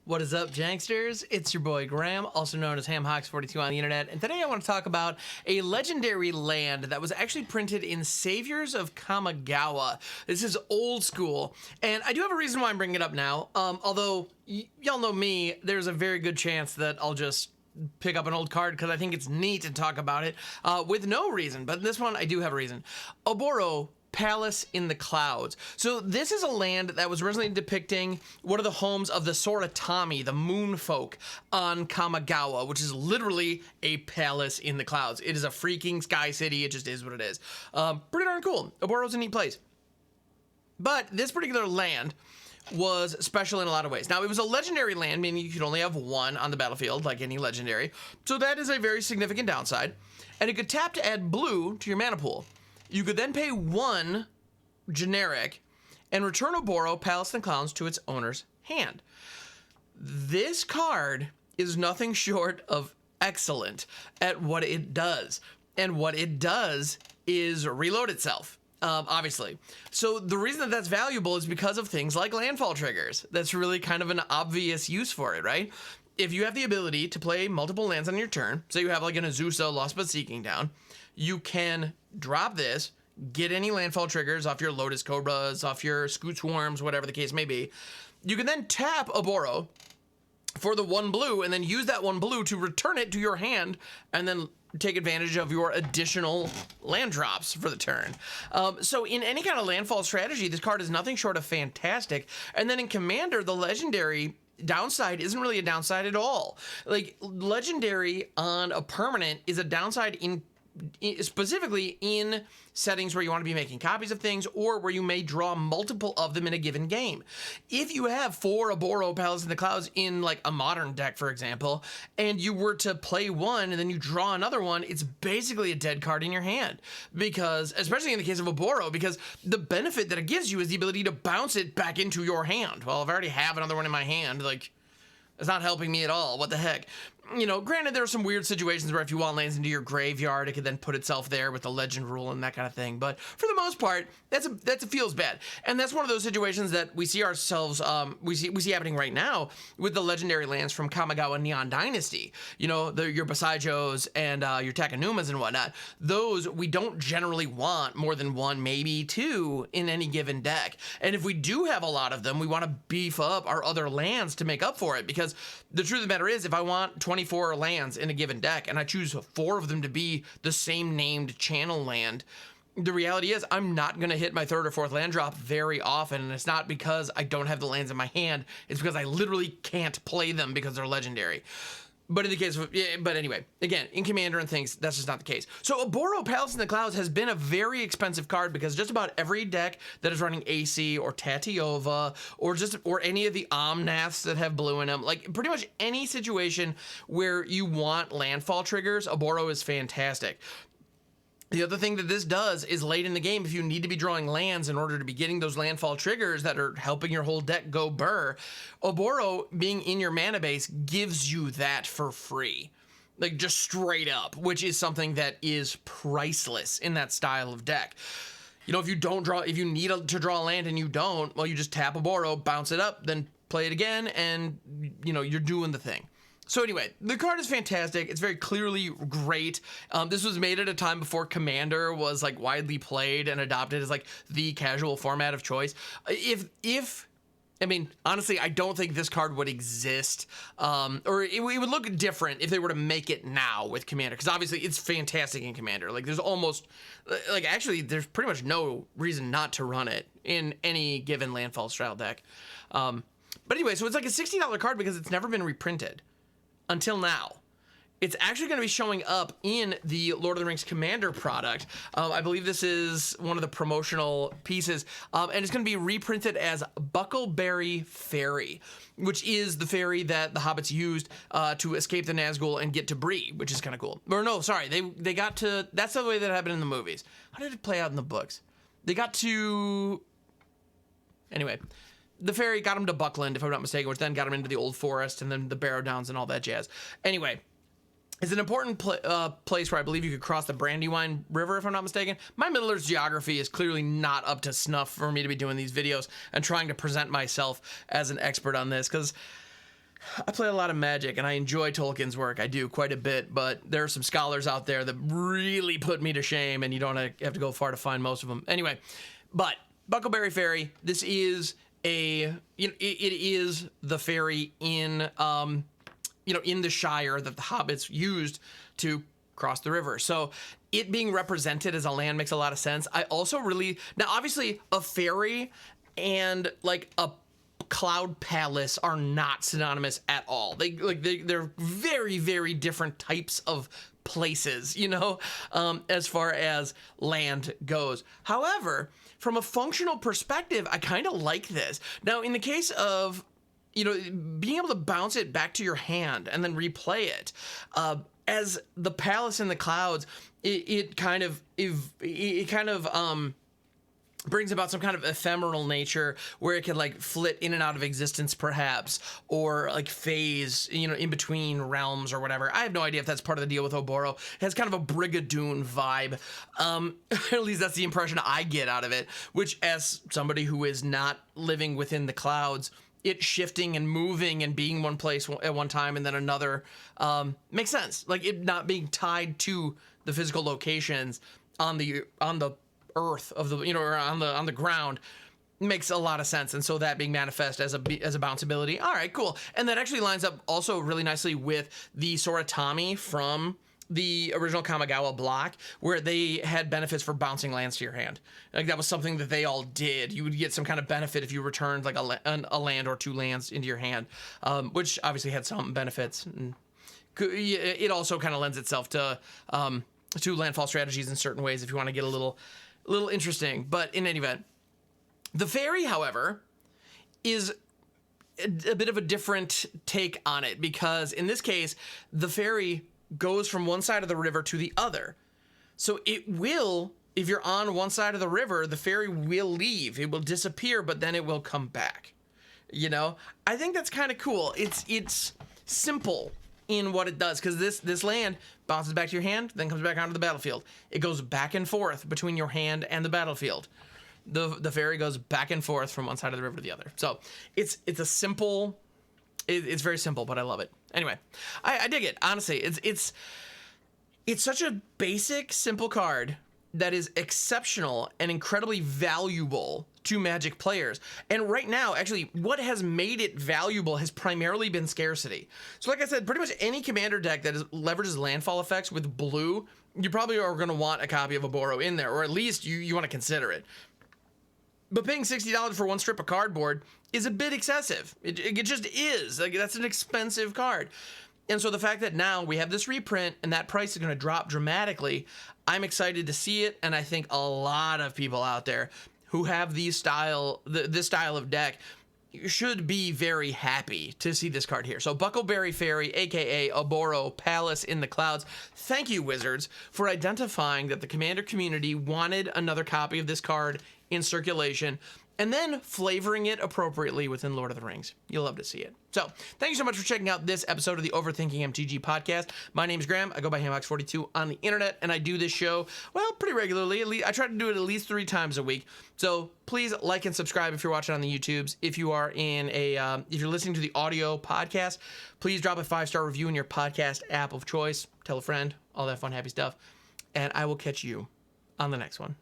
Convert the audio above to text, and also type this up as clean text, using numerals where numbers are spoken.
What is up, Janksters? It's your boy Graham, also known as HamHawks42 on the internet, and today I want to talk about a legendary land that was actually printed in Saviors of Kamigawa. This is old school, and I do have a reason why I'm bringing it up now, although y'all know me, there's a very good chance that I'll just pick up an old card because I think it's neat to talk about it with no reason, but this one I do have a reason. Oboro, Palace in the Clouds. So this is a land that was originally depicting one of the homes of the Soratami, the moon folk on Kamigawa, which is literally a palace in the clouds. It is a freaking sky city. It just is what it is. Pretty darn cool. Oboro's a neat place. But this particular land was special in a lot of ways. Now, it was a legendary land, meaning you could only have one on the battlefield, like any legendary. So that is a very significant downside. And it could tap to add blue to your mana pool. You could then pay one generic and return Oboro, Palace in the Clouds to its owner's hand. This card is nothing short of excellent at what it does. And what it does is reload itself. Obviously. So the reason that that's valuable is because of things like landfall triggers. That's really kind of an obvious use for it, right? If you have the ability to play multiple lands on your turn, say you have like an Azusa, Lost but Seeking down, you can drop this, get any landfall triggers off your Lotus Cobras, off your Scoot Swarms, whatever the case may be. You can then tap Oboro for the one blue and then use that one blue to return it to your hand and then take advantage of your additional land drops for the turn. So in any kind of landfall strategy, this card is nothing short of fantastic. And then in Commander, the legendary downside isn't really a downside at all. Like, legendary on a permanent is a downside specifically in settings where you want to be making copies of things or where you may draw multiple of them in a given game. If you have 4 Oboro, Palace in the Clouds in like a modern deck, for example, and you were to play one and then you draw another one, it's basically a dead card in your hand. Because, especially in the case of Oboro, because the benefit that it gives you is the ability to bounce it back into your hand. Well, if I already have another one in my hand, like, it's not helping me at all. What the heck? You know, granted, there are some weird situations where if you want lands into your graveyard, it could then put itself there with the legend rule and that kind of thing. But for the most part, that's feels bad. And that's one of those situations that we see ourselves, we see happening right now with the legendary lands from Kamigawa Neon Dynasty. You know, your Basajos and your Takanumas and whatnot. Those we don't generally want more than one, maybe two in any given deck. And if we do have a lot of them, we want to beef up our other lands to make up for it. Because the truth of the matter is, if I want 24 lands in a given deck and I choose 4 of them to be the same named channel land, the reality is I'm not going to hit my 3rd or 4th land drop very often, and it's not because I don't have the lands in my hand, it's because I literally can't play them because they're legendary. But in the case of, but anyway, again, in Commander and things, that's just not the case. So Oboro, Palace in the Clouds has been a very expensive card because just about every deck that is running AC or Tatiova or any of the Omnaths that have blue in them, like pretty much any situation where you want landfall triggers, Oboro is fantastic. The other thing that this does is late in the game, if you need to be drawing lands in order to be getting those landfall triggers that are helping your whole deck go burr, Oboro being in your mana base gives you that for free. Like, just straight up, which is something that is priceless in that style of deck. You know, if you need to draw a land and you don't, well, you just tap Oboro, bounce it up, then play it again, and, you know, you're doing the thing. So anyway, the card is fantastic. It's very clearly great. This was made at a time before Commander was like widely played and adopted as like the casual format of choice. I mean, honestly, I don't think this card would exist, or it would look different if they were to make it now with Commander, because obviously it's fantastic in Commander. Like, there's almost, like, actually, there's pretty much no reason not to run it in any given landfall style deck. But anyway, so it's like a $60 card because it's never been reprinted. Until now. It's actually going to be showing up in the Lord of the Rings Commander product. I believe this is one of the promotional pieces, and it's going to be reprinted as Bucklebury Ferry, which is the ferry that the hobbits used to escape the Nazgul and get to Bree, which is kind of cool. Or no, sorry, they got to, that's the way that happened in the movies. How did it play out in the books? They got to, anyway, the ferry got him to Buckland, if I'm not mistaken, which then got him into the Old Forest and then the Barrow Downs and all that jazz. Anyway, it's an important place where I believe you could cross the Brandywine River, if I'm not mistaken. My Middle-earth geography is clearly not up to snuff for me to be doing these videos and trying to present myself as an expert on this, because I play a lot of Magic, and I enjoy Tolkien's work. I do quite a bit, but there are some scholars out there that really put me to shame, and you don't have to go far to find most of them. Anyway, but Bucklebury Ferry, this is it is the ferry in, in the Shire that the hobbits used to cross the river. So it being represented as a land makes a lot of sense. I also now obviously a ferry and like a cloud palace are not synonymous at all. They're very, very different types of places, as far as land goes. However, from a functional perspective, I kind of like this. Now, in the case of, being able to bounce it back to your hand and then replay it, as the palace in the clouds, it kind of brings about some kind of ephemeral nature where it can like flit in and out of existence perhaps, or like phase, in between realms or whatever. I have no idea if that's part of the deal with Oboro. It has kind of a Brigadoon vibe. At least that's the impression I get out of it, which as somebody who is not living within the clouds, it shifting and moving and being one place at one time and then another makes sense. Like it not being tied to the physical locations on the earth of the, or on the ground makes a lot of sense. And so that being manifest as a bounceability. All right, cool. And that actually lines up also really nicely with the Soratami from the original Kamigawa block, where they had benefits for bouncing lands to your hand. Like that was something that they all did. You would get some kind of benefit if you returned like a land or two lands into your hand, which obviously had some benefits. And it also kind of lends itself to landfall strategies in certain ways if you want to get a little interesting. But in any event, the ferry, however, is a bit of a different take on it, because in this case, the ferry goes from one side of the river to the other. So it will, if you're on one side of the river, the ferry will leave. It will disappear, but then it will come back. I think that's kind of cool. It's simple in what it does, because this land bounces back to your hand, then comes back onto the battlefield. It goes back and forth between your hand and the battlefield. The ferry goes back and forth from one side of the river to the other. So it's a simple. It's very simple, but I love it. Anyway, I dig it. Honestly, it's such a basic, simple card that is exceptional and incredibly valuable to Magic players. And right now, actually, what has made it valuable has primarily been scarcity. So like I said, pretty much any commander deck that leverages landfall effects with blue, you probably are going to want a copy of Oboro in there, or at least you want to consider it. But paying $60 for one strip of cardboard is a bit excessive. It just is. Like, that's an expensive card. And so the fact that now we have this reprint and that price is going to drop dramatically, I'm excited to see it. And I think a lot of people out there who have this style of deck should be very happy to see this card here. So Bucklebury Ferry, aka Oboro, Palace in the Clouds. Thank you, Wizards, for identifying that the Commander community wanted another copy of this card in circulation, and then flavoring it appropriately within Lord of the Rings. You'll love to see it. So, thank you so much for checking out this episode of the Overthinking MTG podcast. My name's Graham. I go by hamhocks42 on the internet, and I do this show, well, pretty regularly. I try to do it at least 3 times a week. So, please like and subscribe if you're watching on the YouTubes. If you are if you're listening to the audio podcast, please drop a 5-star review in your podcast app of choice. Tell a friend, all that fun, happy stuff. And I will catch you on the next one.